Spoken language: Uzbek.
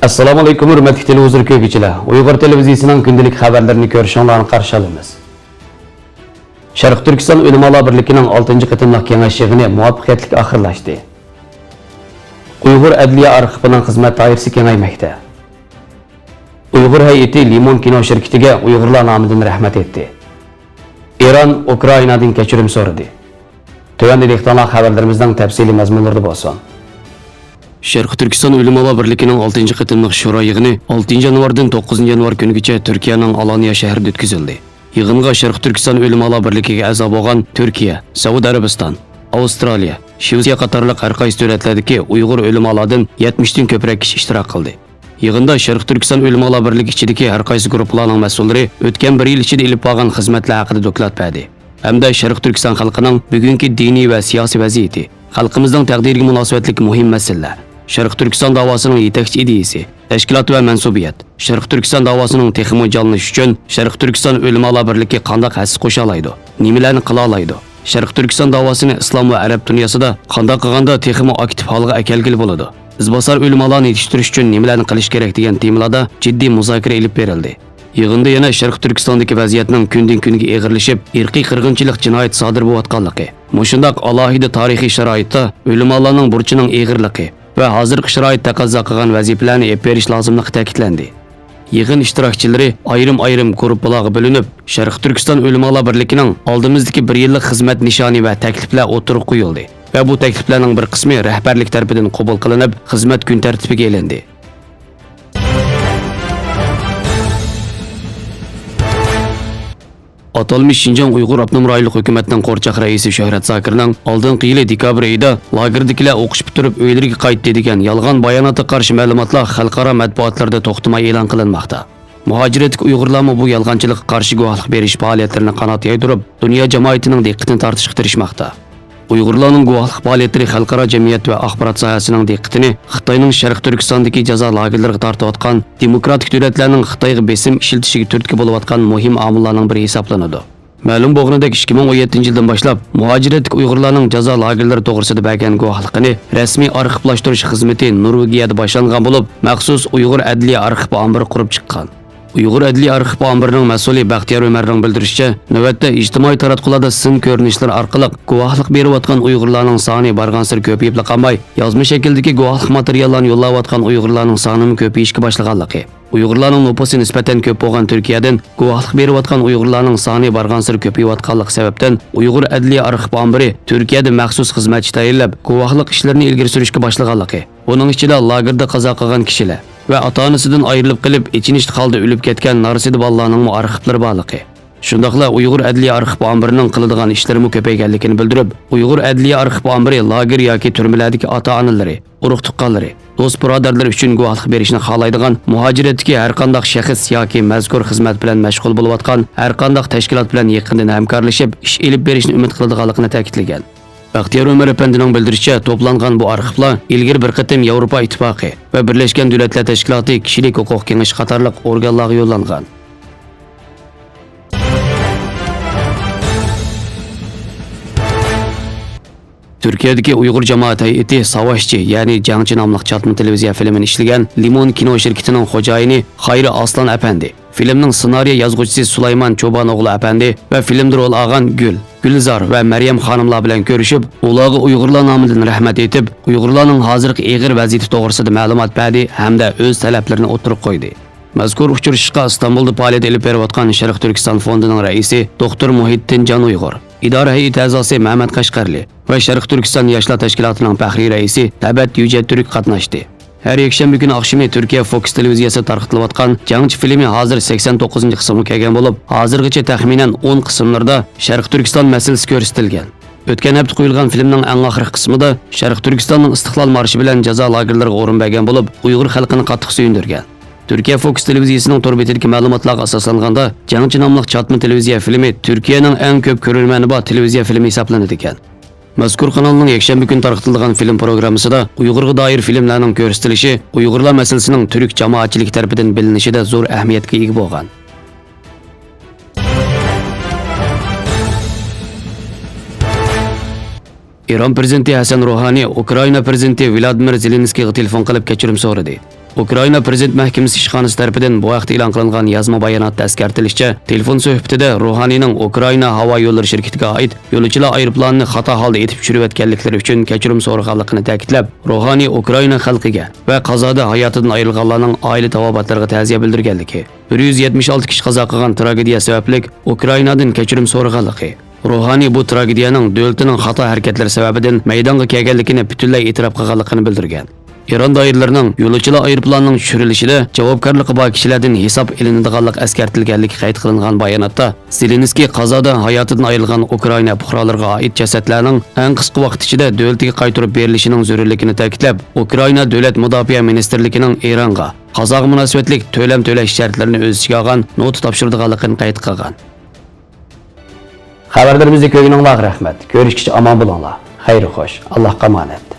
Assalomu alaykum hurmatli televizor ko'ruvchilar. Uyg'ur televiziyasining kundalik xabarlarini ko'rishingizni qarshi olamiz. Sharq Turkiston ulamolar birligining 6-qatimliq kengash yig'ini muvaffaqiyatli oxirlashdi. Uyg'ur adliya arxivining xizmat doirasi kengaymoqda. Uyg'ur hay'ati Limon kino shirkatiga Uyg'urlar nomidan rahmat etdi. Eron Ukrainadan kechirim so'radi. Tövəndə dehqonlar xabarlarimizning tafsili mazmunlarida bo'lsin. Sharq Turkiston ulamolar birligining 6-qatimliq shura yig'ini 6 yanvardan 9 yanvar kunigacha Turkiyaning Alanya shahrida o'tkazildi. Yig'inga Sharq Turkiston ulamolar birligiga a'zo bo'lgan Turkiya, Saudiya Arabiston, Avstraliya, Shvetsiya qatorliq har qaysi davlatlardagi Uyg'ur ulamolardan 70 dan ko'proq kishi ishtirok qildi. Yig'inda Sharq Turkiston ulamolar birligi ichidagi har qaysi guruhlarning mas'ullari o'tgan 1 yil ichida ilib bo'lgan xizmatlar haqida doklad berdi. Hamda Sharq Turkiston xalqining bugungi diniy va siyosiy vaziyati, xalqimizning taqdiriga munosabatlik muhim masalalar, Sharq Turkiston davosining yetakchi ideyasi, tashkilot va mansubiyat, Sharq Turkiston davosining texmo jonlanish uchun Sharq Turkiston ulamolar birligi qanday hassa qo'sha oladi, nimalarni qila oladi, Sharq Turkiston davosini islom va arab dunyosida qanday qilganda texmo aktiv holga akelgili bo'ladi. Izbosar ulamolarni yetishtirish uchun nimalarni qilish kerak degan temalarda jiddiy muzokara olib berildi. Yig'inda yana Sharq Turkistondagi vaziyatning kundan kunga eg'irlashib, irqiy qirg'inchilik jinoyat sodir bo'layotganligi, mushundaq alohida tarixiy sharoitda ulamolarning burchining eg'irligi va hozirgi sharoit taqozo qilgan vazifalarni olib berish lozimligi ta'kidlandi. Yig'in ishtirokchilari ayrim guruhlarga bo'linib, Sharq Turkiston ulamolar birligining oldimizdagi 1 yillik xizmat nishoni va takliflar o'tirib qo'yildi va bu takliflarning bir qismi rahbarlik tarafidan qabul qilinib, xizmat kun tartibiga elindi. Atalmış Şinjan Uyghur Abnum Rayonluq hökumətinin Qorçaq rəisi Şöhrət Zakirning oldingi yili dekabr oyida lagerdagilar o'qish bitirib uylariga qaytdi degan yolg'on bayonotga qarshi ma'lumotlar xalqaro matbuotlarda to'xtamay e'lon qilinmoqda. Muhojiratlik Uyg'urlarmi bu yolg'onchilikqa qarshi guvohlik berish faoliyatlarini qanot yaydirib, dunyo jamoatining diqqatini tortishga tirishmoqda. Uyg'urlarning guvohlik faoliyatlari xalqaro jamiyat va axborot sohasining diqqatini Xitoyning Sharq Turkistondagi jazo lagerlariga tortayotgan demokratik davlatlarning Xitoyga besim ishlatishiga turtki bo'layotgan muhim omillarning biri hisoblanadi. Ma'lum bo'lganidek 2017-yildan boshlab muhojiratlik Uyg'urlarning jazo lagerlari to'g'risida bergan guvohligini rasmiy arxivlashtirish xizmati Norvegiyada boshlangan bo'lib, maxsus Uyg'ur adliya arxiv ombiri qurib chiqqan. Uyg'ur adliya arxiv ombirining mas'uli Baxtiyor Umarning bildirishicha, navbatda ijtimoiy taratqularda sin ko'rinishlar orqali guvohlik berayotgan Uyg'urlarning soni barg'ansir ko'payib qolmay, yozma shakldagi guvohlik materiallarni yo'llayotgan Uyg'urlarning soni ko'payishga boshlaganligi, Uyg'urlarning nufusi nisbatan ko'p bo'lgan Turkiyadan guvohlik berayotgan Uyg'urlarning soni barg'ansir ko'payayotganligi sababdan Uyg'ur adliya arxiv ombiri Turkiyada maxsus xizmatchi tayinlab, guvohlik ishlarini ilgari surishga boshlaganligi, buning ichida lagerda qazo qilgan kishilar va ota-onasidan ayrilib qilib, ichinishli holda o'lib ketgan narsida bolalarning arxivlari borligi. Shundaqla Uyg'ur adliya arxiv ombirining qiladigan ishlarimi ko'payganligini bildirib, Uyg'ur adliya arxiv ombiri lager yoki turmalardagi ota-onalari, urug' tuqqanlari, do'st birodarlar uchun guvohlik berishni xohlaydigan muhojiratdagi har qanday shaxs yoki mazkur xizmat bilan mashg'ul bo'layotgan har qanday tashkilot bilan yaqindan hamkorlashib, ish olib berishni umid qiladiganligini ta'kidlagan. Baxtiyor Umar apandining bildirishicha, to'plangan bu arxivlar ilgari bir qatim Yevropa Ittifoqi va Birlashgan Davlatlar Tashkiloti kishilik huquq kengashi qatorliq organlarga yo'llangan. Turkiyadagi Uyg'ur jamoat hay'ati Savaşçı, ya'ni jangchi nomli chatma televiziya filmini ishlagan Limon kino shirkatining xo'jayini Xayri Aslan apandi, filmning ssenariy yozuvchisi Sulaymon Cho'ban o'g'li apandi va filmda rol olgan Gulzar va Maryam xonimlar bilan ko'rishib, ularga Uyg'urlar nomidan rahmat etib, Uyg'urlarning hozirgi eg'ir vaziyati to'g'risida ma'lumot berdi hamda o'z talablarini o'tirib qo'ydi. Mazkur uchrashishga Istanbulda faoliyat olib berayotgan Sharq Turkiston fondining raisi Doktor Muhiddin Jan Uyg'ur, idora hay'ati a'zosi Mehmet Qashqarli va Sharq Turkiston yoshlar tashkilotining faxriy raisi Tabat Yujatturk qatnashdi. Her yakshanba kuni oqshimi Turkiya Fox televiziyasi tarqatilayotgan jangchi filmi hozir 89-qismga kelgan bo'lib, hozirgacha taxminan 10 qismlarda Sharq Turkiston masalasi ko'rsatilgan. O'tgan hafta qo'yilgan filmning eng oxirgi qismida Sharq Turkistonning istiqlol marshi bilan jazo lagerlariga o'rin bergan bo'lib, Uyg'ur xalqini qattiq suyundirgan. Turkiya Fox televiziyasining tor betidagi ma'lumotlarga asoslanganda, Jangchi nomli chatma televiziya filmi Turkiyaning eng ko'p ko'rilmani bor televiziya filmi hisoblanadi ekan. Mazkur kanalning yakshanba kuni tarqatilgan film programmasida Uyg'urga doir filmlarning ko'rsatilishi Uyg'urlar masalasining turk jamoatchilik tarafidan bilinishida zo'r ahamiyatga ega bo'lgan. Iran prezidenti Hasan Ruhani Ukraina prezidenti Vladimir Zelenskiyga telefon qilib kechirim so'radi. Ukrayna Prezident Mahkamasi ishxonasi tarafidan bu vaqt e'lon qilingan yozma bayonotda eskartilishicha, telefon suhbatida Ruhoniyning Ukrayna havo yo'llari shirkatiga oid yo'lovchilar aeroplanini xato holda etib tushirayotganliklari uchun kechirim so'raganligini ta'kidlab, Ruhoniy Ukrayna xalqiga va qazoda hayotidan ayrilganlarning oila tavobatlariga ta'ziya bildirganligi, 176 kishi qazo qilgan tragediya sababli Ukraynadan kechirim so'raganligi, Ruhoniy bu tragediyaning davlatining xato harakatlari sababidan maydonga kelganligini butunlay e'tirof qilganligini bildirgan. İran doiralarining yo'lovchilar aeroplanining tushirilishida javobgarligi bor kishilardan hisob ilinadiganlik eskartilganligi qayd qilingan bayonotda Zelenskiy qazoda hayotidan ayrilgan Ukraina fuqarolariga oid jasadlarning eng qisqa vaqt ichida davlatiga qaytarib berilishining zarurligini ta'kidlab, Ukraina davlat mudofaa ministrligining Eronga qazoga munosabatlik to'lam to'lash shartlarini o'z ichiga olgan not topshirdiganligini qayd qilgan. Xabarlarimizni ko'rganingizga rahmat. Ko'rishguncha omon bo'linglar. Xayr xo'sh. Allohga omonat.